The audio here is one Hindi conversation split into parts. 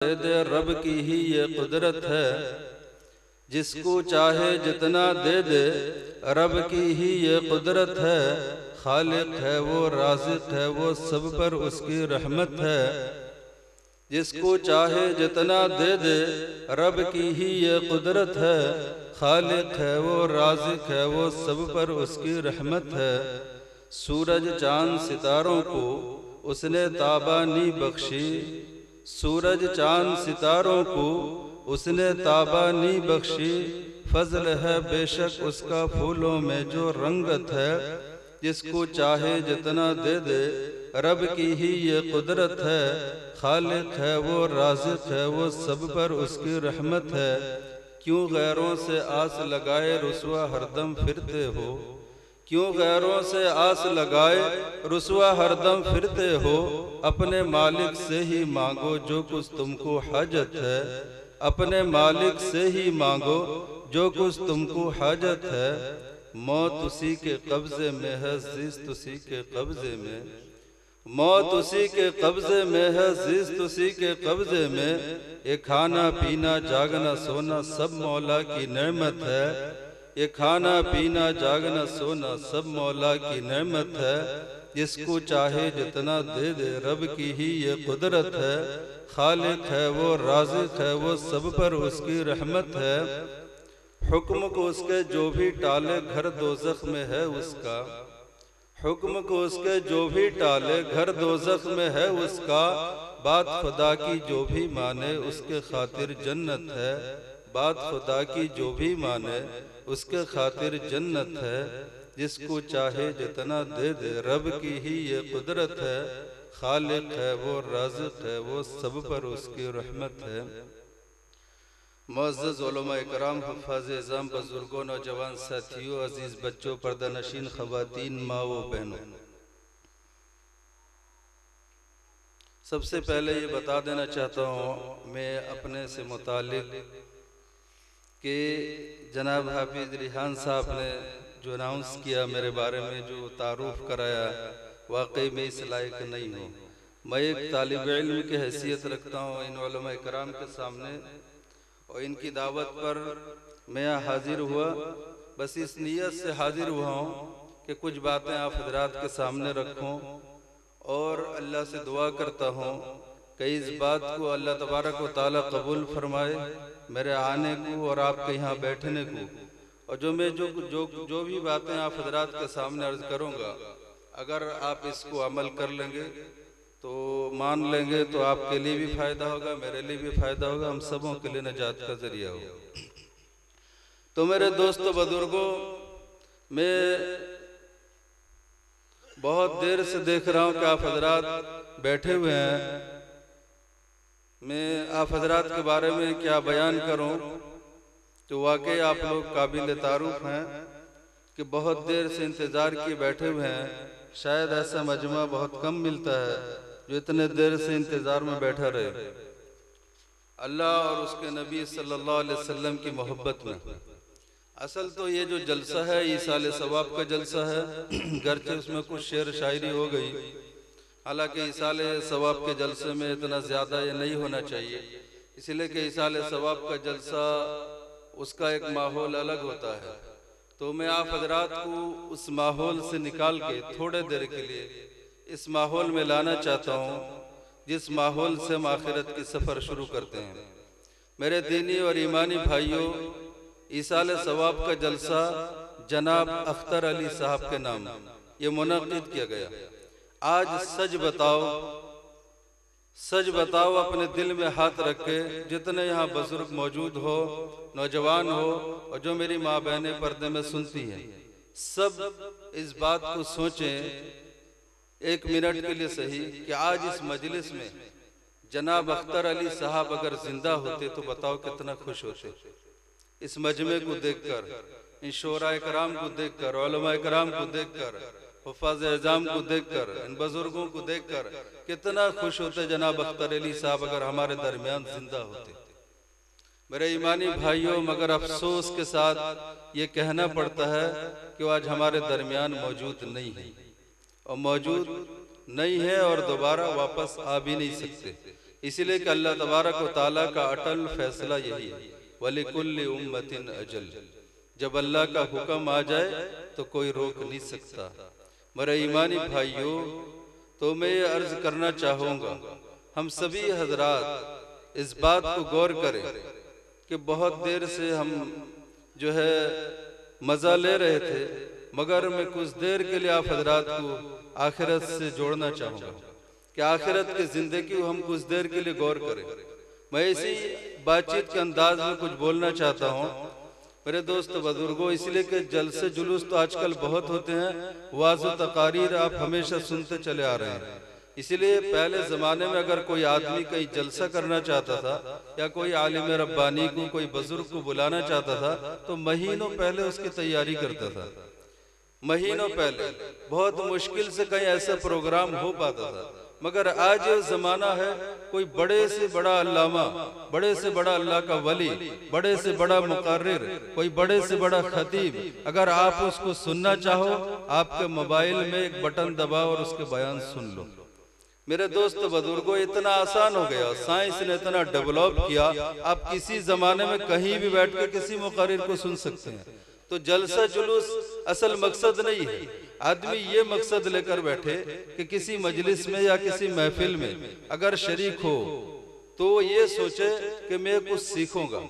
दे दे रब की ही ये कुदरत है, जिसको चाहे जितना दे दे रब की ही ये कुदरत है। खालिक है वो, राज़िक है वो, सब पर उसकी रहमत है। जिसको चाहे जितना दे दे रब की ही ये कुदरत है। खालिक है वो, राज़िक है वो, सब पर उसकी रहमत है। सूरज चांद सितारों को उसने ताबानी बख्शी, सूरज चांद सितारों को उसने ताबानी बख्शी। फजल है बेशक उसका फूलों में जो रंगत है। जिसको चाहे जितना दे दे रब की ही ये कुदरत है। खालिक है वो, राज़िक है वो, सब पर उसकी रहमत है। क्यों गैरों से आस लगाए रुसवा हरदम फिरते हो, क्यों गैरों से आस लगाए रुसवा हरदम फिरते हो। अपने मालिक से ही मांगो जो कुछ तुमको हाजत है। अपने मालिक से ही मांगो जो कुछ तुमको हाजत है। मौत उसी के कब्जे में है, ज़िस्त उसी के कब्जे में। मौत उसी के कब्जे में है, ज़िस्त उसी के कब्जे में। ये खाना पीना जागना सोना सब मौला की नेमत है। ये खाना पीना जागना सोना सब मौला की नेमत है। जिसको चाहे जितना दे दे रब की ही ये कुदरत है। खालिक है वो, राज़िक है वो, सब पर उसकी रहमत है। हुक्म को उसके जो भी टाले घर दोज़ख में है उसका। हुक्म को उसके जो भी टाले घर दोज़ख में है उसका। बात खुदा की जो भी माने उसके खातिर जन्नत है। बात खुदा की जो भी माने उसके खातिर जन्नत है। जिसको चाहे जितना दे दे रब की ही ये कुदरत है। खालिक है वो, राज़िक है वो, सब पर उसकी रहमत है। मुअज़्ज़ज़ उलमा इकराम, हुफ़्फ़ाज़ इज़ाम, बुज़ुर्गों, नौजवान साथियों, अजीज़ बच्चों, पर्दानशीन ख़वातीन, माँ व बहनों, सबसे पहले ये बता देना चाहता हूँ मैं अपने से मुतालिक कि जनाब हाफिज़ रिहान साहब ने जो अनाउंस किया मेरे बारे में, जो तारुफ़ कराया, वाकई में इस लायक नहीं हूँ। मैं एक तालिब इल्म की हैसियत रखता हूँ इन उलमा इकराम के सामने, और इनकी दावत पर मैं हाजिर हुआ। बस इस नीयत से हाजिर हुआ हूँ कि कुछ बातें आप हजरात के सामने रखूँ, और अल्लाह से दुआ करता हूँ कि इस बात को अल्लाह तबारक व तआला कबूल फरमाए, मेरे आने को और आपके यहाँ बैठने को। और जो मैं जो भी बातें आप हजरात के सामने अर्ज करूँगा, अगर आप इसको अमल कर लेंगे तो मान लेंगे तो आपके लिए भी फ़ायदा होगा, मेरे लिए भी फ़ायदा होगा, हम सबों के लिए निजात का ज़रिया होगा। तो मेरे दोस्तों बुजुर्गों, मैं बहुत देर से देख रहा हूँ कि आप हजरात बैठे हुए हैं। मैं आप हजरात के बारे में क्या बयान करूँ, तो वाकई आप लोग काबिल तारुफ हैं कि बहुत देर से इंतज़ार किए बैठे हुए हैं। शायद ऐसा मजमा बहुत कम मिलता है जो इतने देर से इंतज़ार में बैठा रहे, अल्लाह और उसके नबी सल्लल्लाहु अलैहि वसल्लम की मोहब्बत में। असल तो ये जो जलसा है ईसाले सवाब का जलसा है, गरचे उसमें कुछ शेर शायरी हो गई, हालांकि ईसाले सवाब के जलसे में इतना ज़्यादा ये नहीं होना चाहिए, इसलिए कि ईसाले सवाब का जलसा उसका एक माहौल अलग होता है। तो मैं आप हजरात को उस माहौल से निकाल के थोड़े देर के लिए इस माहौल में लाना चाहता हूँ जिस माहौल से हम आखिरत की सफ़र शुरू करते हैं। मेरे दीनी और ईमानी भाइयों, ईसाले सवाब का जलसा जनाब अख्तर अली साहब के नाम ये मुनक़्क़िद किया गया। आज सच बताओ, सच बताओ, अपने दिल में हाथ रख के, जितने यहाँ बुजुर्ग मौजूद हो, नौजवान हो, और जो मेरी माँ बहनें पर्दे में सुनती हैं, सब इस बात को सोचें एक मिनट के लिए सही कि आज इस मजलिस में जनाब अख्तर अली साहब अगर जिंदा होते तो बताओ कितना खुश होते। इस मजमे को देखकर, इन शोरा इकराम को देखकर, उलमा इकराम को देखकर, हुफ़्फ़ाज़ इज़ाम को देखकर, इन बुजुर्गों को देखकर कितना खुश होते जनाब अख्तर अली साहब अगर हमारे दरमियान जिंदा होते। मेरे ईमानी भाइयों, मगर अफसोस के साथ ये कहना पड़ता है कि वो आज हमारे दरमियान मौजूद नहीं है, और मौजूद नहीं है और दोबारा वापस आ भी नहीं सकते। इसीलिए कि अल्लाह तबारक व तआला का अटल फैसला यही है, वलिकुल्लि उम्मतिन अजल। जब अल्लाह का हुक्म आ जाए तो कोई रोक नहीं सकता। मेरे ईमानी भाइयों, तो मैं ये अर्ज करना चाहूँगा, हम सभी हजरात इस बात को गौर करें कि बहुत देर से हम जो है मज़ा ले रहे थे, मगर मैं कुछ देर के लिए आप हजरात को आखिरत से जोड़ना चाहूँगा कि आखिरत की ज़िंदगी को हम कुछ देर के लिए गौर करें। मैं इसी बातचीत के अंदाज में कुछ बोलना चाहता हूँ मेरे दोस्त बुजुर्गों, इसलिए कि जलसे जुलूस तो आजकल बहुत होते हैं, वाज़ व तकारीर आप हमेशा सुनते चले आ रहे हैं। इसीलिए पहले ज़माने में अगर कोई आदमी कहीं जलसा करना चाहता था या कोई आलिम रब्बानी को, कोई बुजुर्ग को बुलाना चाहता था तो महीनों पहले उसकी तैयारी करता था। महीनों पहले बहुत मुश्किल से कहीं ऐसा प्रोग्राम हो पाता था। मगर आज ये ज़माना है, कोई बड़े से बड़ा अल्लामा, बड़े से बड़ा अल्लाह का वली, बड़े से बड़ा मुकर्रिर, कोई बड़े से बड़ा खतीब, अगर आप उसको सुनना चाहो, आपके मोबाइल में एक बटन दबाओ और उसके बयान सुन लो। मेरे दोस्त बुजुर्गों, इतना आसान हो गया, साइंस ने इतना डेवलप किया, आप किसी जमाने में कहीं भी बैठ के किसी मुकर्रिर को सुन सकते हैं। तो जलसा जुलूस असल मकसद नहीं है। आदमी ये मकसद लेकर बैठे कि किसी मजलिस में या किसी महफिल में अगर शरीक हो तो ये सोचे कि मैं कुछ सीखूंगा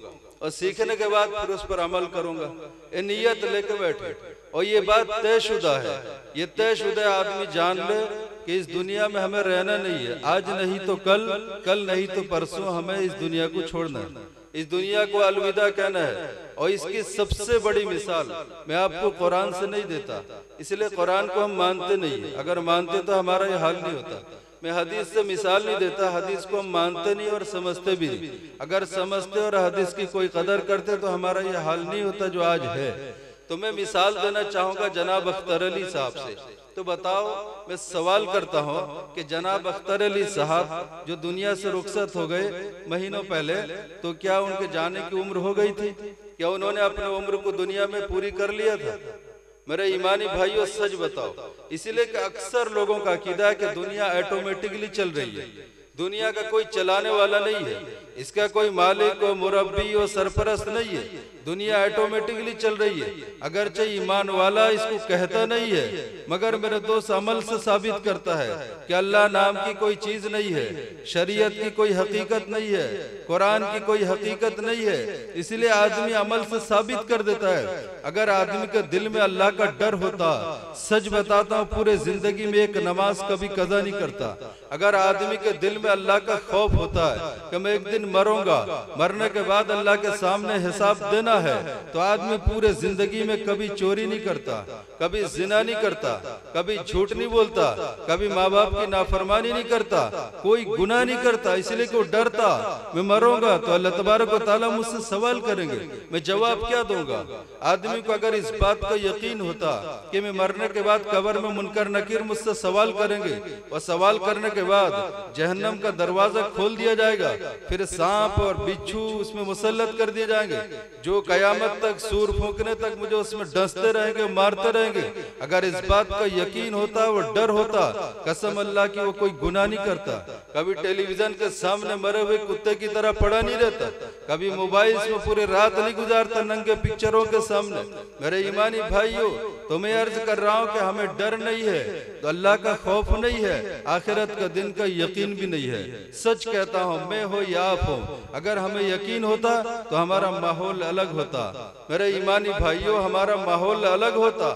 और सीखने के बाद फिर उस पर अमल करूंगा, ये नियत लेकर बैठे। और ये बात तयशुदा है, ये तयशुदा आदमी जान ले कि इस दुनिया में हमें रहना नहीं है, आज नहीं तो कल, कल नहीं तो परसों हमें इस दुनिया को छोड़ना है, इस दुनिया को अलविदा कहना है। और इसकी सबसे बड़ी मिसाल मैं आपको कुरान से नहीं देता, इसलिए कुरान को हम मानते नहीं है। अगर मानते तो हमारा ये हाल नहीं होता। मैं हदीस से मिसाल नहीं देता, हदीस को हम मानते नहीं और समझते भी नहीं। अगर समझते और हदीस की कोई कदर करते तो हमारा ये हाल नहीं होता जो आज है। तो मैं मिसाल देना चाहूँगा जनाब अख्तर अली साहब से। तो बताओ, मैं सवाल करता हूँ कि जनाब अख्तर अली साहब जो दुनिया से रुखसत हो गए महीनों पहले, तो क्या उनके जाने की उम्र हो गई थी? क्या उन्होंने अपने उम्र को दुनिया में पूरी कर लिया था? मेरे ईमानी भाइयों, सच बताओ। इसीलिए कि अक्सर लोगों का अकीदा है कि दुनिया ऑटोमेटिकली चल रही है, दुनिया का कोई चलाने वाला नहीं है, इसका कोई मालिक और मुरब्बी और सरपरस्त नहीं है, दुनिया ऑटोमेटिकली चल रही है। अगरचे ईमान वाला इसको कहता नहीं है, मगर मेरे दोस्त अमल से साबित करता है कि अल्लाह नाम की कोई चीज नहीं है, शरीयत की कोई हकीकत नहीं है, कुरान की कोई हकीकत नहीं है। इसलिए आदमी अमल से साबित कर देता है। अगर आदमी के दिल में अल्लाह का डर होता, सच बताता हूँ, पूरे जिंदगी में एक नमाज कभी कज़ा नहीं करता। अगर आदमी के दिल में अल्लाह का खौफ होता है कि मैं एक दिन मरूंगा, मरने के बाद अल्लाह के सामने हिसाब देना है, तो आदमी पूरे जिंदगी में कभी चोरी नहीं करता, कभी जिना नहीं करता, कभी झूठ नहीं बोलता, कभी माँ बाप की नाफरमानी नहीं करता, कोई गुनाह नहीं करता। इसलिए कि वो डरता, मैं मरूंगा तो अल्लाह तबारक व तआला मुझसे सवाल करेंगे, मैं जवाब क्या दूंगा। आदमी को अगर इस बात का यकीन होता कि मैं मरने के बाद कब्र में मुनकर नकीर मुझसे सवाल करेंगे और सवाल करने के बाद जहन्नम का दरवाजा खोल दिया जाएगा, फिर सांप और बिच्छू उसमें मुसल्लत कर दिए जाएंगे, जो कयामत तक सूर फूंकने तक मुझे उसमें डसते रहेंगे, मारते रहेंगे। अगर इस बात का यकीन होता, वो डर होता, कसम अल्लाह की वो कोई गुनाह नहीं करता, कभी टेलीविजन के सामने मरे हुए कुत्ते की तरह पड़ा नहीं रहता, कभी मोबाइल में पूरी रात नहीं गुजारता नंगे पिक्चरों के सामने। मेरे ईमानी भाइयों, तो मैं अर्ज कर रहा हूँ कि हमें डर नहीं है, तो अल्लाह का खौफ नहीं है, आखिरत का दिन का यकीन भी नहीं है। सच कहता हूँ, मैं हो या आप हो, अगर हमें यकीन होता तो हमारा माहौल अलग होता। मेरे ईमानी भाइयों, हमारा माहौल अलग होता।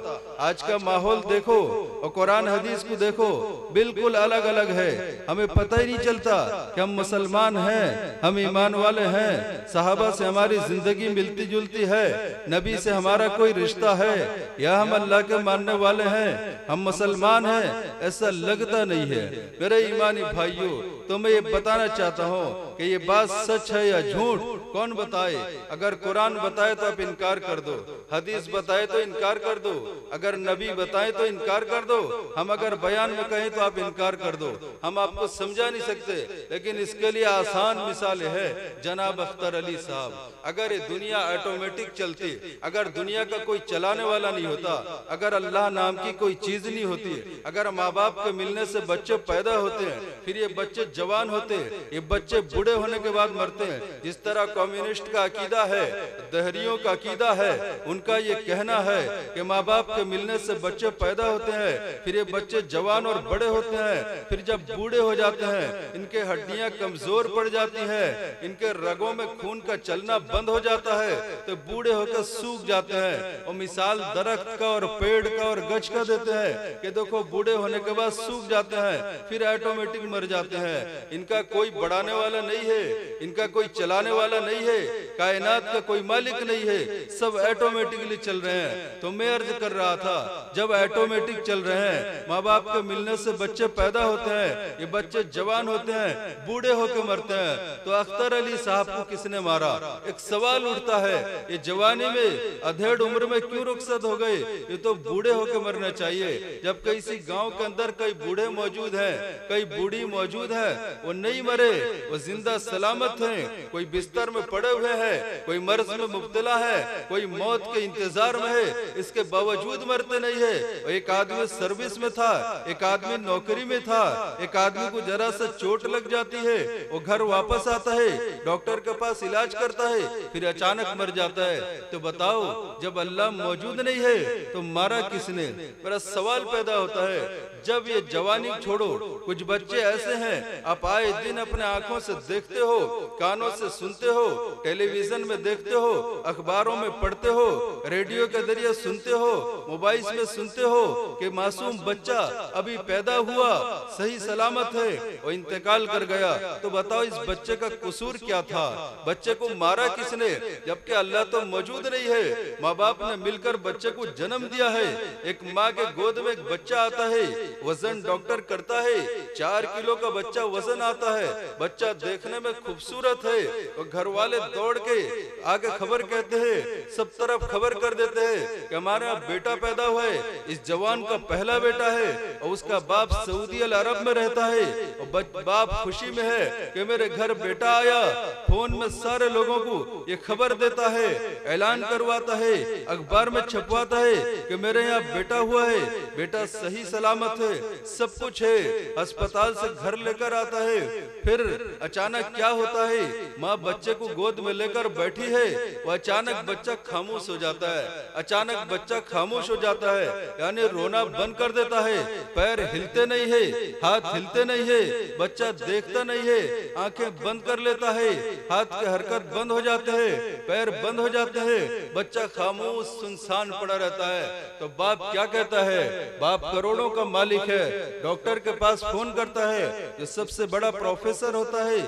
आज का माहौल देखो और कुरान हदीस को देखो, बिल्कुल अलग अलग है। हमें पता ही नहीं चलता कि हम मुसलमान हैं, हम ईमान वाले हैं, सहाबा से हमारी जिंदगी मिलती जुलती है, नबी से हमारा कोई रिश्ता है, या हम अल्लाह के मानने वाले हैं, हम मुसलमान हैं, ऐसा लगता नहीं है। मेरे ईमानी भाइयों, तो मैं ये बताना चाहता हूँ कि ये बात सच है या झूठ, कौन बताए। अगर कुरान बताए तो आप इनकार कर दो, हदीस बताए तो इनकार कर दो, अगर नबी बताए तो इनकार कर दो, हम अगर बयान में कहें तो आप इनकार कर दो। हम आपको समझा नहीं सकते, लेकिन इसके लिए आसान मिसाल है जनाब अख्तर अली साहब। अगर ये दुनिया ऑटोमेटिक चलती, अगर दुनिया का कोई चलाने वाला नहीं होता, अगर अल्लाह नाम की कोई चीज नहीं होती, अगर माँ बाप के मिलने से बच्चे पैदा होते हैं, फिर ये बच्चे जवान होते हैं, ये बच्चे बूढ़े होने के बाद मरते हैं, जिस तरह कम्युनिस्ट का अकीदा है, दहरियों का अकीदा है, उनका ये कहना है कि माँ बाप के मिलने से बच्चे पैदा होते हैं, फिर ये बच्चे जवान और बड़े होते हैं, फिर जब बूढ़े हो जाते हैं इनके हड्डियां कमजोर पड़ जाती हैं, इनके रगों में खून का चलना बंद हो जाता है, तो बूढ़े होकर सूख जाते हैं। और मिसाल दरख्त का और पेड़ का और गज का देते हैं कि देखो बूढ़े होने के बाद सूख जाते हैं, फिर ऑटोमेटिक मर जाते हैं। इनका कोई बढ़ाने वाला नहीं है, इनका कोई चलाने वाला नहीं है, कायनात का कोई मालिक नहीं है, सब ऑटोमेटिकली चल रहे हैं। तो मैं अर्ज कर रहा था, जब ऑटोमेटिक चल रहे हैं, माँ बाप के मिलने से बच्चे पैदा होते हैं, ये बच्चे जवान होते हैं, बूढ़े होकर मरते हैं, तो अख्तर अली साहब को किसने मारा? एक सवाल उठता है, ये जवानी में अधेड़ उम्र में क्यों रुखसत हो गए? ये तो बूढ़े होकर मरना चाहिए। जब किसी गांव के अंदर कई बूढ़े मौजूद हैं, कई बूढ़ी मौजूद है, वो नहीं मरे, वो जिंदा सलामत हैं, कोई बिस्तर में पड़े हुए हैं, कोई मर्ज में मुब्तला है, कोई मौत के इंतजार में है, इसके बावजूद मरते नहीं है। एक आदमी सर्विस में था, एक आदमी नौकरी में था, एक आदमी को जरा सा चोट लग जाती है, वो घर वापस आता है, डॉक्टर के पास इलाज करता है, फिर अचानक मर जाता है। तो बताओ, जब अल्लाह मौजूद नहीं है तो मारा किसने? मेरा सवाल पैदा होता है। जब ये जवानी छोड़ो, कुछ बच्चे ऐसे हैं आप आए दिन अपने आंखों से देखते हो, कानों से सुनते हो, टेलीविजन में देखते हो, अखबारों में पढ़ते हो, रेडियो के जरिए सुनते हो, मोबाइल में सुनते हो कि मासूम बच्चा अभी पैदा हुआ, सही सलामत है, वो इंतकाल कर गया। तो बताओ इस बच्चे का कसूर क्या था? बच्चे को मारा किसने? जबकि अल्लाह तो मौजूद नहीं है। माँ बाप ने मिलकर बच्चे को जन्म दिया है। एक माँ के गोद में एक बच्चा आता है, वजन डॉक्टर करता है, 4 किलो का बच्चा वजन आता है, बच्चा देखने में खूबसूरत है, और घर वाले दौड़ के आगे खबर कहते हैं, सब तरफ खबर कर देते हैं कि हमारे यहाँ बेटा पैदा हुआ है, इस जवान का पहला बेटा है, और उसका बाप सऊदी अरब में रहता है, और बाप खुशी में है कि मेरे घर बेटा आया, फोन में सारे लोगों को ये खबर देता है, ऐलान करवाता है, अखबार में छपवाता है कि मेरे यहाँ बेटा हुआ है, बेटा सही सलामत है, सब कुछ है, अस्पताल से घर लेकर आता है। फिर अचानक क्या होता है? माँ बच्चे को गोद में लेकर बैठी है, वो अचानक बच्चा खामोश हो जाता है, अचानक बच्चा खामोश हो जाता है, यानी रोना बंद कर देता है, पैर हिलते नहीं है, हाथ हिलते नहीं है, बच्चा देखता नहीं है, आंखें बंद कर लेता है, हाथ के हरकत बंद हो जाते हैं, पैर बंद हो जाते हैं, बच्चा खामोश सुनसान पड़ा रहता है। तो बाप क्या कहता है? बाप करोड़ों का मालिक है, डॉक्टर के पास फोन करता है, जो सबसे बड़ा प्रोफेसर होता है,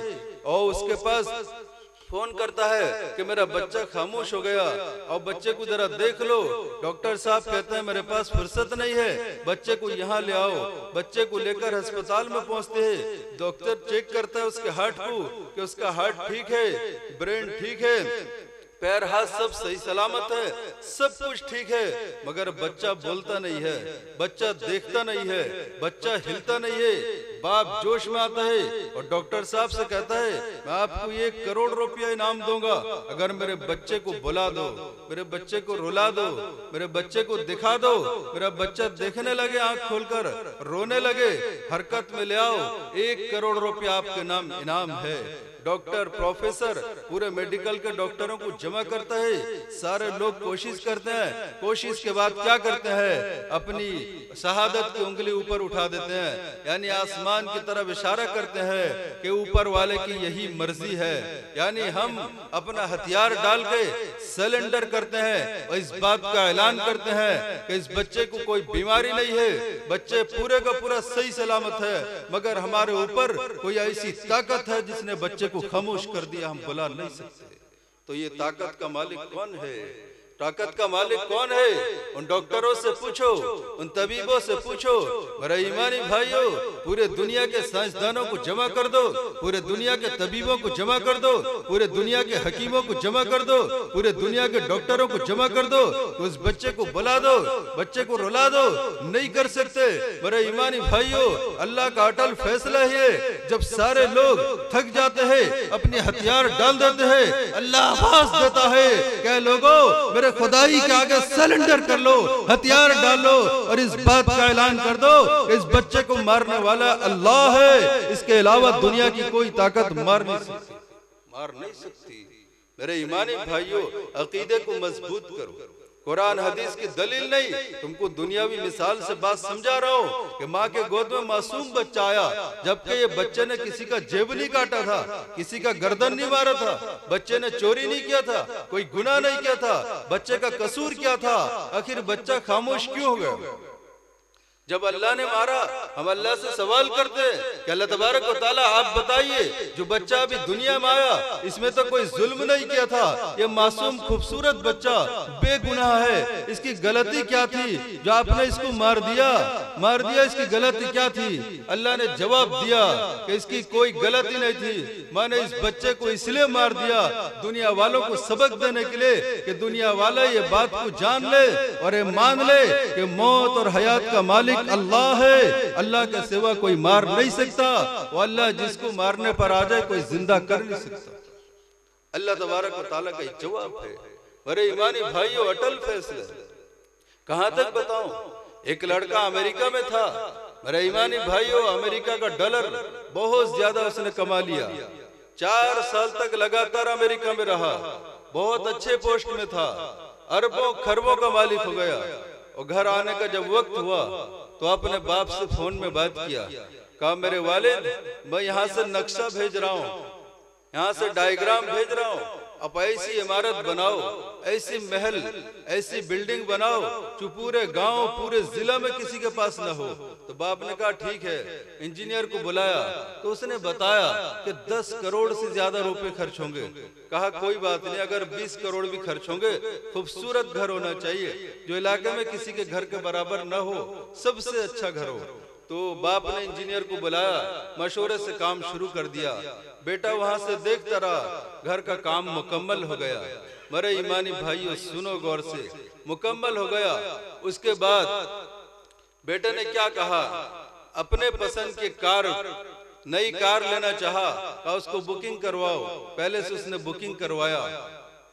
और उसके पास फोन करता है कि मेरा बच्चा खामोश हो गया, और बच्चे को जरा देख लो। डॉक्टर साहब कहते हैं मेरे पास फुर्सत नहीं है, बच्चे को यहाँ ले आओ। बच्चे को लेकर अस्पताल में पहुँचते हैं, डॉक्टर चेक करता है उसके हार्ट को कि उसका हार्ट ठीक है, ब्रेन ठीक है, पैर हाथ सब सही सलामत है, सब कुछ ठीक है, मगर बच्चा बोलता नहीं है, बच्चा देखता नहीं है, बच्चा हिलता नहीं है। बाप जोश में आता है और डॉक्टर साहब से कहता है मैं आपको 1 करोड़ रुपया इनाम दूंगा अगर मेरे बच्चे को बुला दो, मेरे बच्चे को रुला दो, मेरे बच्चे को दिखा दो, मेरा बच्चा देखने लगे, आंख खोलकर रोने लगे, हरकत में ले आओ, 1 करोड़ रुपया आपके नाम इनाम है। डॉक्टर प्रोफेसर पूरे मेडिकल के डॉक्टरों को जमा करता है, सारे लोग कोशिश करते हैं, कोशिश के बाद क्या करते हैं? अपनी शहादत की उंगली ऊपर उठा देते हैं, यानी आसमान की तरफ इशारा करते हैं कि ऊपर वाले की यही मर्जी है। यानी हम अपना हथियार डाल के सरेंडर करते हैं और इस बात का ऐलान करते हैं कि इस बच्चे को कोई बीमारी नहीं है, बच्चे पूरे का पूरा सही सलामत है, मगर हमारे ऊपर कोई ऐसी ताकत है जिसने बच्चे को खामोश कर दिया, हम बुला नहीं सकते। तो ये ताकत का मालिक कौन है? ताकत का मालिक कौन है? उन डॉक्टरों से पूछो, उन तबीबों से पूछो। मेरे ईमानी भाइयों, पूरे दुनिया के साइंसदानों को जमा कर दो, पूरे दुनिया के तबीबों को जमा कर दो, पूरे दुनिया के हकीमों को जमा कर दो, पूरे दुनिया के डॉक्टरों को जमा कर दो, उस बच्चे को बुला दो, बच्चे को रुला दो, नहीं कर सकते। मेरे ईमानी भाइयों, अल्लाह का अटल फैसला है, जब सारे लोग थक जाते हैं, अपने हथियार डाल देते हैं, अल्लाह आवाज देता है, क्या लोगों मेरे खुदाई के आगे सरेंडर कर लो, हथियार डालो और इस बात का ऐलान कर दो, इस बच्चे को मारने वाला अल्लाह है, इसके अलावा दुनिया की कोई ताकत मार नहीं सकती। मेरे ईमानी भाइयों, अकीदे को मजबूत करो। कुरान हदीस की दलील नहीं, तुमको दुनियावी मिसाल से बात समझा रहा हूँ कि माँ के गोद में मासूम बच्चा आया, जबकि ये बच्चे ने किसी का जेब नहीं काटा था, किसी का गर्दन नहीं मारा था, बच्चे ने चोरी नहीं किया था, कोई गुनाह नहीं किया था, बच्चे का कसूर क्या था? आखिर बच्चा खामोश क्यों हो गया? जब अल्लाह ने मारा, हम अल्लाह से सवाल करते हैं कि अल्लाह तबारक व तआला आप बताइए, जो बच्चा अभी दुनिया में आया इसमें तो कोई जुल्म नहीं किया था, ये मासूम खूबसूरत बच्चा बेगुनाह है, इसकी गलती क्या थी जो आपने इसको मार दिया? इसकी गलती क्या थी? अल्लाह ने जवाब दिया कि इसकी कोई गलती नहीं थी, मैंने इस बच्चे को इसलिए मार दिया दुनिया वालों को सबक देने के लिए कि दुनिया वाले ये बात को जान ले और ये मान ले कि मौत और हयात का मालिक अल्लाह है, अल्लाह के सिवा कोई मार नहीं सकता, वो अल्लाह जिसको मारने पर आ जाए कोई जिंदा कर नहीं सकता। अल्लाह तबारक व तआला का जवाब है। मेरे ईमानी भाइयों, अटल फैसला। कहां तक बताऊं? एक लड़का अमेरिका में था, मेरे ईमानी भाइयों, अमेरिका का डॉलर बहुत ज्यादा उसने कमा लिया, 4 साल तक लगातार अमेरिका में रहा, बहुत अच्छे पोस्ट में था, अरबों खरबों का मालिक हो गया। और घर आने का जब वक्त हुआ तो अपने बाप से फोन में बात किया, कहा मेरे वालिद, मैं यहाँ से नक्शा भेज रहा हूँ, यहाँ से डायग्राम भेज रहा हूँ, अब ऐसी इमारत बनाओ, ऐसी महल, ऐसी बिल्डिंग बनाओ जो पूरे गांव पूरे जिला में किसी के पास न हो। तो बाप ने कहा ठीक है, इंजीनियर को बुलाया तो उसने बताया कि 10 करोड़ से ज्यादा रुपए खर्च होंगे। कहा कोई बात नहीं, अगर 20 करोड़ भी खर्च होंगे, खूबसूरत घर होना चाहिए जो इलाके में किसी के घर के बराबर न हो, सबसे अच्छा घर हो। तो बाप ने इंजीनियर को बुलाया, मशवरे से काम शुरू कर दिया। बेटा वहां से देखता रहा, घर का काम मुकम्मल हो गया। मेरे ईमानी भाइयों सुनो गौर से, मुकम्मल हो गया। उसके बाद बेटे ने क्या कहा, अपने पसंद की कार, नई कार लेना चाहा, कहा उसको बुकिंग करवाओ। पहले से उसने बुकिंग करवाया।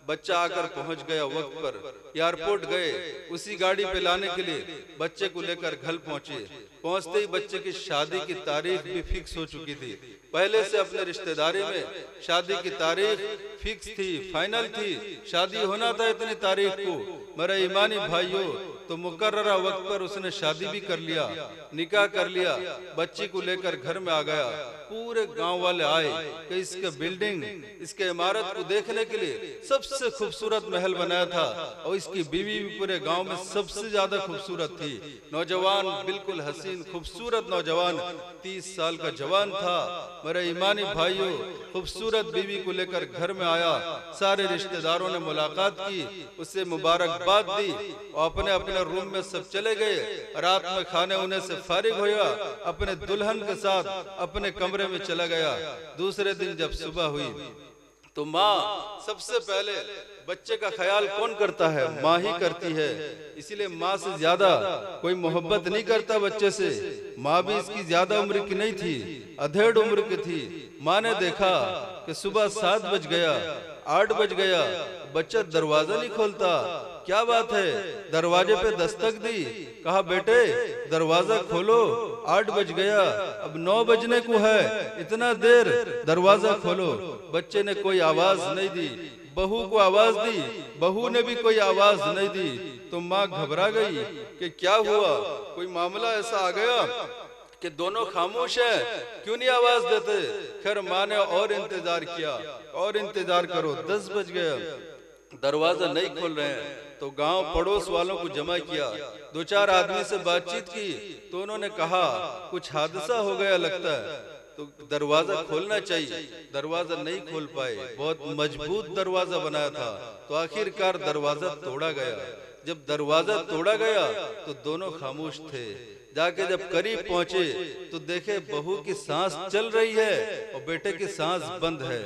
बच्चा आकर पहुंच गया वक्त पर, एयरपोर्ट गए, उसी गाड़ी पे लाने के लिए बच्चे को लेकर घर पहुंचे। पहुंचते ही बच्चे की शादी की तारीख भी फिक्स हो चुकी थी। पहले से अपने रिश्तेदारी में शादी की तारीख फिक्स थी, फाइनल थी, शादी होना था इतनी तारीख को। मेरे ईमानी भाइयों, तो मुकर्ररा वक्त पर उसने शादी भी कर लिया, निकाह कर लिया, बच्ची को लेकर घर में आ गया। पूरे गांव वाले आए कि इसके बिल्डिंग, इसके इमारत को देखने के लिए सबसे खूबसूरत महल बनाया था, और इसकी बीवी भी पूरे गांव में सबसे ज्यादा खूबसूरत थी। नौजवान, बिल्कुल हसीन खूबसूरत नौजवान, 30 साल का जवान था। मेरे ईमानी भाइयों, खूबसूरत बीवी को लेकर घर में आया। सारे रिश्तेदारों ने मुलाकात की, उससे मुबारकबाद दी और अपने अपने रूम में सब चले गए। रात में खाने उन्हें से फारिग होया, अपने दुल्हन के साथ अपने कमरे में चला गया। दूसरे दिन जब सुबह हुई तो माँ सबसे पहले बच्चे का ख्याल कौन करता है? माँ ही करती है। इसीलिए माँ से ज्यादा कोई मोहब्बत नहीं करता बच्चे से। माँ भी इसकी ज्यादा उम्र की नहीं थी, अधेड़ उम्र की थी। माँ ने देखा कि सुबह 7 बज गया, 8 बज गया, बच्चा दरवाजा नहीं खोलता। क्या बात है? दरवाजे पे दस्तक दी, कहा बेटे दरवाजा खोलो, 8 बज गया, अब 9 बजने को है, इतना देर, दरवाजा खोलो। बच्चे ने कोई आवाज नहीं दी। बहू को आवाज दी, बहू ने भी कोई आवाज नहीं दी। तो माँ घबरा गई कि क्या हुआ, कोई मामला ऐसा आ गया कि दोनों खामोश हैं, क्यों नहीं आवाज देते? खैर माँ ने और इंतजार किया, और इंतजार करो, 10 बज गया, दरवाजा नहीं खोल रहे हैं। तो गांव पड़ोस वालों को जमा किया, 2-4 आदमी से बातचीत की तो उन्होंने कहा कुछ हादसा हो गया लगता है। तो दरवाजा खोलना चाहिए, दरवाजा नहीं खोल पाए, बहुत मजबूत दरवाजा बनाया था, तो आखिरकार दरवाजा तोड़ा गया। जब दरवाजा तोड़ा गया तो दोनों खामोश थे। जाके जब करीब पहुंचे तो देखे बहू की सांस चल रही है और बेटे की सांस बंद है।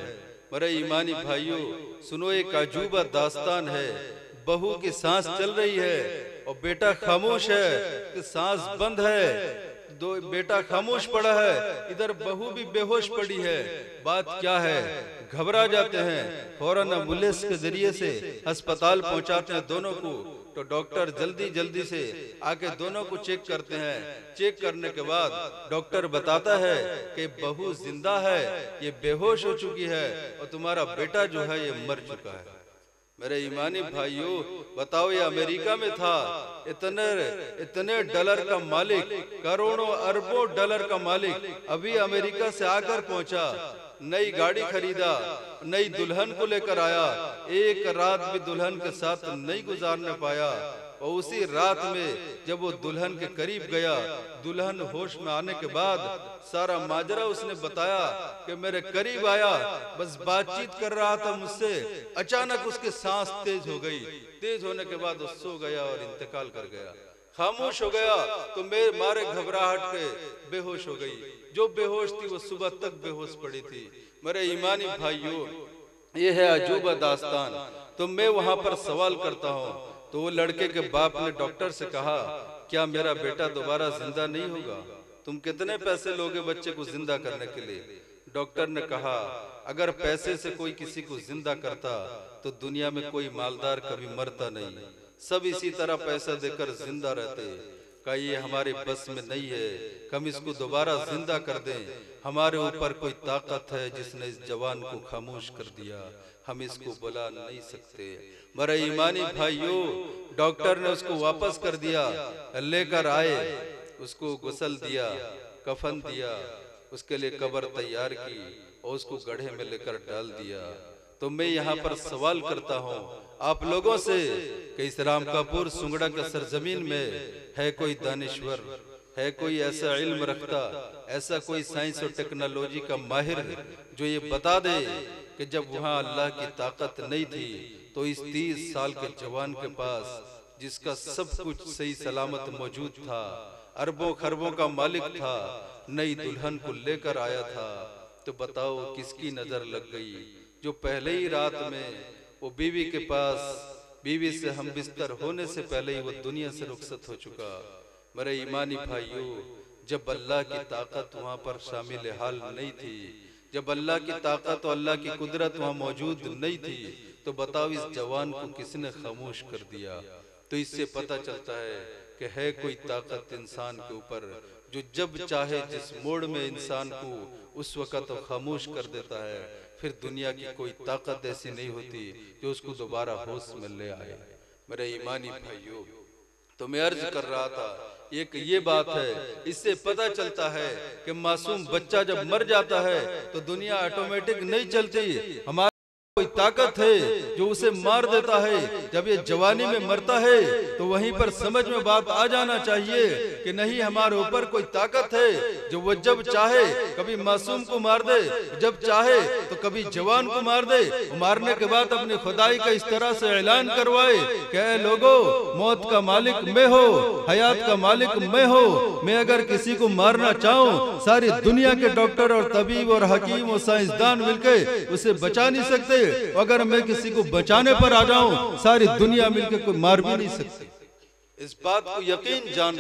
मेरे ईमानी भाइयों सुनो, एक अजूबा दास्तान है। बहू की सांस चल रही है और बेटा खामोश है कि सांस बंद है। दो बेटा खामोश पड़ा है, इधर बहू भी बेहोश पड़ी है। बात क्या है? घबरा जाते हैं, फौरन एम्बुलेंस के जरिए से अस्पताल पहुंचाते हैं दोनों को। तो डॉक्टर जल्दी जल्दी से आके दोनों को चेक करते हैं। चेक करने के बाद डॉक्टर बताता है कि बहू जिंदा है, ये बेहोश हो चुकी है और तुम्हारा बेटा जो है ये मर चुका है। मेरे ईमानी भाइयों बताओ, ये अमेरिका में था, इतने डॉलर का मालिक, करोड़ों अरबों डॉलर का मालिक, अभी अमेरिका से आकर पहुंचा, नई गाड़ी खरीदा, नई दुल्हन को लेकर आया, एक रात भी दुल्हन के साथ नहीं गुजारने पाया। और उसी रात में जब वो दुल्हन के करीब गया, दुल्हन होश में आने के बाद सारा माजरा उसने बताया कि मेरे करीब आया, बस बातचीत कर रहा था मुझसे, अचानक उसकी सांस तेज हो गई। तेज होने के बाद वो सो गया और इंतकाल कर गया, खामोश हो गया। तो मेरे मारे घबराहट के बेहोश हो गई। जो बेहोश थी वो सुबह तक बेहोश पड़ी थी। मेरे ईमानी भाइयों ये है अजूबा दास्तान। तो मैं वहां पर सवाल करता हूँ, तो वो लड़के के बाप ने डॉक्टर से कहा, क्या मेरा बेटा दोबारा जिंदा नहीं होगा? तुम कितने पैसे लोगे बच्चे को जिंदा करने के लिए? डॉक्टर ने कहा, अगर पैसे से कोई किसी को जिंदा करता तो दुनिया में कोई मालदार कभी मरता नहीं, सब इसी तरह पैसा देकर जिंदा रहते। का ये हमारे बस में नहीं है, हम इसको दोबारा जिंदा कर दें। हमारे ऊपर कोई ताकत है जिसने इस जवान को खामोश कर दिया, हम इसको बुला नहीं सकते। मेरे ईमानी भाइयों डॉक्टर ने उसको वापस कर दिया, लेकर आए, उसको गुस्ल दिया, कफन दिया, उसके लिए कब्र तैयार की और उसको गड्ढे में लेकर डाल दिया। तो मैं यहाँ पर सवाल करता हूँ आप लोगों से कि इस रामकापुर सुंगड़ा के सरजमीन में है कोई दानिश्वर, है कोई ऐसा इल्म रखता, ऐसा कोई साइंस और टेक्नोलॉजी का माहिर जो ये बता दे कि जब वहाँ अल्लाह की ताकत नहीं थी तो इस 30 साल के जवान के पास, जिसका सब कुछ सही सलामत मौजूद था, अरबों खरबों का मालिक था, नई दुल्हन को लेकर आया था, तो बताओ किसकी नजर लग गई? जो पहले ही रात में वो बीवी के पास, बीवी से हम बिस्तर होने से पहले ही वो दुनिया से रुखसत हो चुका। मेरे ईमानी भाइयों जब अल्लाह की ताकत वहाँ पर शामिल हाल नहीं थी, जब अल्लाह की ताकत और अल्लाह की कुदरत वहाँ मौजूद नहीं थी, तो बताओ इस जवान को किसने खामोश कर दिया? तो इससे पता चलता है कि है कोई ताकत इंसान के ऊपर जो जब चाहे जिस मोड़ में इंसान को उस वक़्त खामोश कर देता है। फिर दुनिया की कोई ताकत ऐसी नहीं होती जो उसको दोबारा होश में ले आए। मेरे ईमानी भाइयों तो मैं अर्ज कर रहा था, एक ये बात है, इससे पता चलता है कि मासूम बच्चा जब मर जाता है तो दुनिया ऑटोमेटिक नहीं चलती। हमारे कोई ताकत है जो उसे मार देता है। जब ये जवानी में मरता है तो वहीं पर समझ में बात आ जाना चाहिए कि नहीं, हमारे ऊपर कोई ताकत है जो वो जब चाहे कभी मासूम को मार दे, जब चाहे तो कभी जवान को मार दे। मारने के बाद अपनी खुदाई का इस तरह से ऐलान करवाए कि ऐ लोगों, मौत का मालिक मैं हो, हयात का मालिक मैं हो। मैं अगर किसी को मारना चाहूँ, सारी दुनिया के डॉक्टर और तबीब और हकीम और साइंसदान मिलकर उसे बचा नहीं सकते। अगर मैं किसी को बचाने पर आ जाऊं, सारी दुनिया मिलकर कोई मार भी नहीं सकती। इस बात को यकीन जान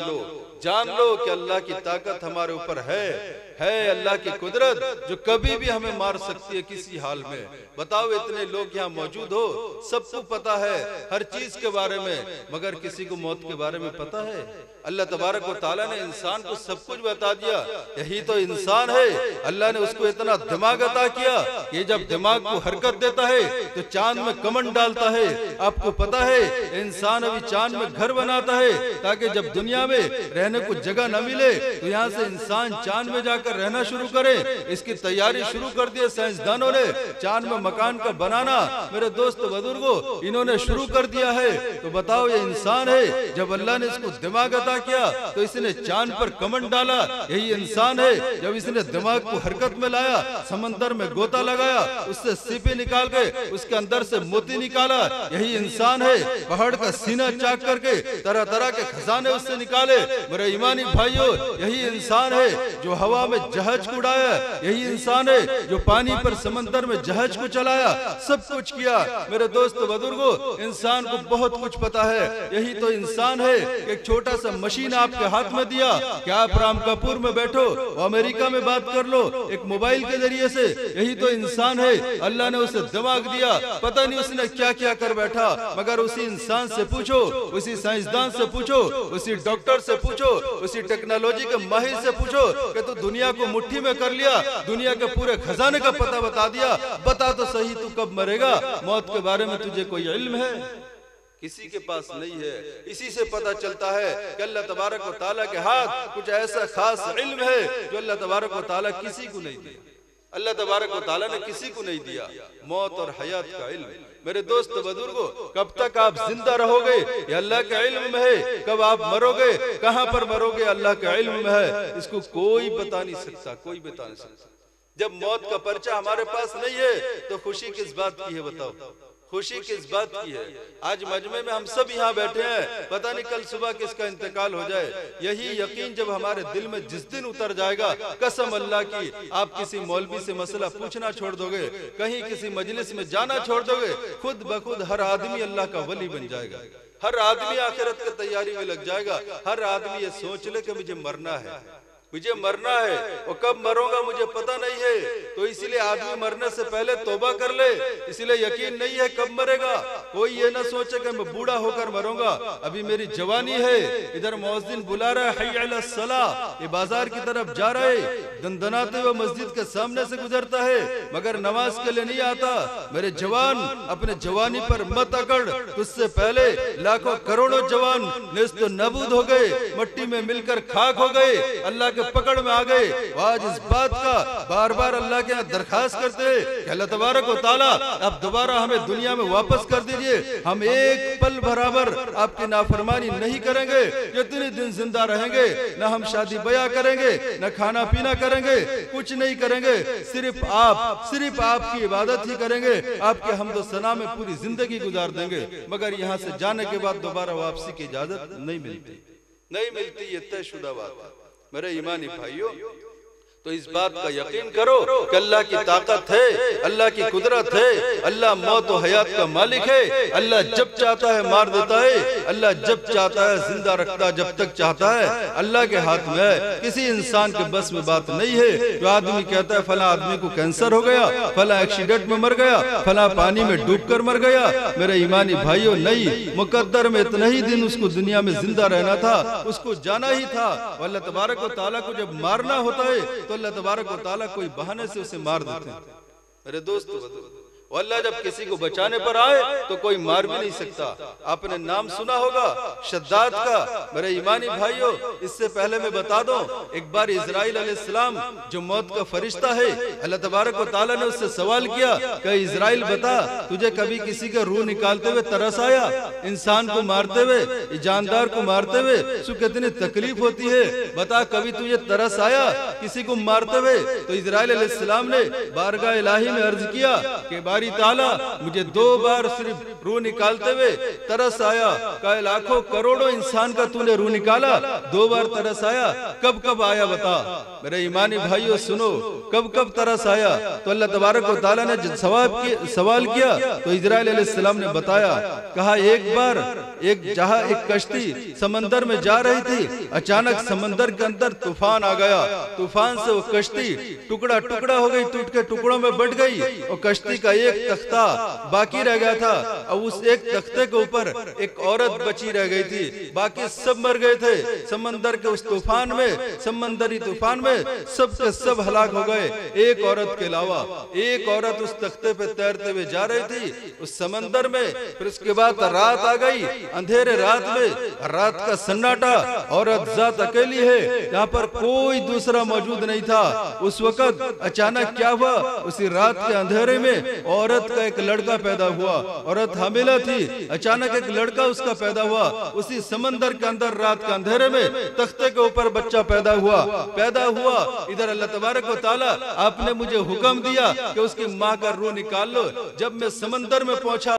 लो कि अल्लाह की ताकत हमारे ऊपर है अल्लाह की कुदरत जो कभी भी हमें मार सकती है किसी हाल में। बताओ इतने लोग यहाँ मौजूद हो, सबको पता है हर चीज के बारे में, मगर किसी को मौत के बारे में पता है? अल्लाह तबारक व तआला ने इंसान को सब कुछ बता दिया। यही तो इंसान है, अल्लाह ने उसको इतना दिमाग अता किया कि जब दिमाग को हरकत देता है तो चांद में कमंड डालता है। आपको पता है इंसान अभी चांद में घर बनाता बनाता है ताकि जब दुनिया में रहने को जगह न मिले तो यहाँ से इंसान चांद में जाकर रहना शुरू करे। इसकी तैयारी शुरू कर दी साइंसदानों ने, चांद में मकान का बनाना मेरे दोस्त बुजुर्गों इन्होंने शुरू कर दिया है। तो बताओ ये इंसान है, जब अल्लाह ने इसको दिमाग अता किया तो इसने चांद पर कमंड डाला। यही इंसान है, जब इसने दिमाग को हरकत में लाया, समंदर में गोता लगाया, उससे सीपी निकाल के उसके अंदर से मोती निकाला। यही इंसान है, पहाड़ का सीना चाक करके तरह तरह के खजाने उससे निकाले। मेरे ईमानी भाइयों, यही इंसान है जो हवा में जहाज को उड़ाया। यही इंसान है जो पानी पर समंदर में जहाज को चलाया, सब कुछ किया। मेरे दोस्त बुजुर्गों, इंसान को बहुत कुछ पता है। यही तो इंसान है, एक छोटा सा मशीन आपके हाथ में दिया कि आप राम कपूर में बैठो, अमेरिका में बात कर लो एक मोबाइल के जरिए से। यही तो इंसान है, अल्लाह ने उसे दिमाग दिया, पता नहीं उसने क्या क्या कर बैठा। मगर उसी इंसान से पूछो, उसी साइंसदान से पूछो, उसी डॉक्टर से पूछो, उसी टेक्नोलॉजी के माहिर से पूछो कि तू दुनिया को मुट्ठी में कर लिया, दुनिया के पूरे खजाने का पता बता दिया, बता तो सही तू कब मरेगा? मौत के बारे में तुझे कोई इल्म है? किसी के पास नहीं है। इसी से पता चलता है कि अल्लाह तबारक व तआला के हाथ कुछ ऐसा खास इल्म है जो अल्लाह तबारक व तआला किसी को नहीं दिया। अल्लाह तबारक व तआला ने किसी को नहीं दिया मौत और हयात का इल्म। मेरे दोस्त बुजुर्गों, कब तक आप जिंदा रहोगे ये अल्लाह के इल्म में है, कब आप मरोगे, कहां पर मरोगे, अल्लाह के इल्म में है। इसको कोई बता नहीं सकता, कोई बता नहीं सकता। जब मौत का पर्चा हमारे पास नहीं है तो खुशी किस बात की है? बताओ, खुशी किस बात की है? आज मजमे में हम सब यहाँ बैठे हैं, पता नहीं कल सुबह किसका इंतकाल हो जाए। यही यकीन जब हमारे दिल में जिस दिन उतर जाएगा, कसम अल्लाह की, आप किसी मौलवी से मसला पूछना छोड़ दोगे, कहीं किसी मजलिस में जाना छोड़ दोगे, खुद ब खुद हर आदमी अल्लाह का वली बन जाएगा। हर आदमी आखिरत की तैयारी में लग जाएगा। हर आदमी ये सोच ले कि मुझे मरना है, मुझे मरना है, और कब मरूंगा मुझे पता नहीं है। तो इसलिए आदमी मरने से पहले तौबा कर ले, इसलिए यकीन नहीं है कब मरेगा। कोई ये ना सोचे कि मैं बूढ़ा होकर मरूंगा, अभी मेरी जवानी है। इधर मुअज्जिन बुला रहा है, हय्या अला सलाह, ये बाजार की तरफ जा रहा है, दनदनाते हुए मस्जिद के सामने से गुजरता है, मगर नमाज के लिए नहीं आता। मेरे जवान, अपने जवानी पर मत अकड़, तुझसे पहले लाखों करोड़ों जवान नेस्त नबूद हो गए, मट्टी में मिलकर खाक हो गए, अल्लाह के पकड़ में आ गए। आज इस बात का बार बार अल्लाह के यहाँ दरखास्त करते हैं कि अल्लाह तबारक व तआला अब दोबारा हमें दुनिया में वापस कर दीजिए। हम एक पल बराबर आपकी नाफरमानी नहीं करेंगे। जितने दिन जिंदा रहेंगे न हम शादी ब्याह करेंगे, न खाना पीना करेंगे, कुछ नहीं करेंगे, सिर्फ आपकी इबादत ही करेंगे, आपके हम्दो सना में पूरी जिंदगी गुजार देंगे। मगर यहाँ से जाने के बाद दोबारा वापसी की इजाजत नहीं मिलती। ये तयशुदा बात है। मेरे ईमानी भाइयों, तो इस बात का यकीन करो कि अल्लाह की ताकत है, अल्लाह की कुदरत है, अल्लाह मौत और हयात का मालिक है। अल्लाह जब चाहता है मार देता है, अल्लाह जब चाहता है जिंदा रखता, जब तक चाहता है अल्लाह के हाथ में है। किसी इंसान के बस में बात नहीं है। जो आदमी कहता है फला आदमी को कैंसर हो गया, फला एक्सीडेंट में मर गया, फला पानी में डूब कर मर गया, मेरे ईमानी भाइयों नहीं, मुकद्दर में इतना ही दिन उसको दुनिया में जिंदा रहना था, उसको जाना ही था। अल्लाह तबारक व तआला को जब मारना होता है तो अल्लाह तबारक व तआला कोई बहाने से उसे मार देते हैं। मेरे दोस्तों, अल्लाह जब किसी को बचाने पर आए तो कोई मार भी नहीं सकता। आपने नाम सुना होगा शद्दाद का। मेरे ईमानी भाइयों, इससे पहले मैं बता दूं, एक बार इजराइल अलैहिस्सलाम जो मौत का फरिश्ता है, अल्लाह तबारक व तआला ने उससे सवाल किया कि इजराइल बता, तुझे कभी किसी का रूह निकालते हुए तरस आया? इंसान को मारते हुए, जानदार को मारते हुए सु कितनी तकलीफ होती है, बता कभी तुझे तरस आया किसी को मारते हुए? तो इजराइल अलैहिस्सलाम ने बारगाह इलाही में अर्ज किया कि बारी ताला, मुझे 2 बार सिर्फ रूह निकालते हुए तरस आया। कई लाखों करोड़ों इंसान का तूने रूह निकाला, 2 बार तरस आया, कब कब आया बता? मेरे ईमानी भाइयों सुनो, कब कब तरस आया? तो अल्लाह तबारक व तआला ने जब सवाल किया तो इजराइल अलैहिस्सलाम ने बताया, कहा एक बार एक कश्ती समंदर में जा रही थी, अचानक समंदर के अंदर तूफान आ गया। तूफान से वो कश्ती टुकड़ा टुकड़ा हो गई, टूट के टुकड़ों में बट गई और कश्ती का एक तख्ता बाकी रह गया था। और उस एक तख्ते के ऊपर एक औरत बची रह गई थी, बाकी सब मर गए थे समंदर के उस तूफान में, समंदरी तूफान में सब के सब हलाक हो गए, एक औरत के अलावा। एक औरत उस तख्ते पे तैरते हुए जा रही थी उस समंदर में। फिर उसके बाद रात आ गई, अंधेरे रात में, रात का सन्नाटा, औरत जात अकेली है, यहाँ पर कोई दूसरा मौजूद नहीं था। उस वक्त अचानक क्या हुआ, उसी रात के अंधेरे में औरत का एक लड़का पैदा हुआ। औरत हामिला थी, अचानक एक लड़का उसका पैदा हुआ उसी समंदर के अंदर, रात के अंधेरे में तख्ते के ऊपर बच्चा पैदा हुआ। इधर अल्लाह तबारक व तआला आपने मुझे हुक्म दिया कि उसकी माँ का रूह निकाल लो। जब मैं समंदर में पहुंचा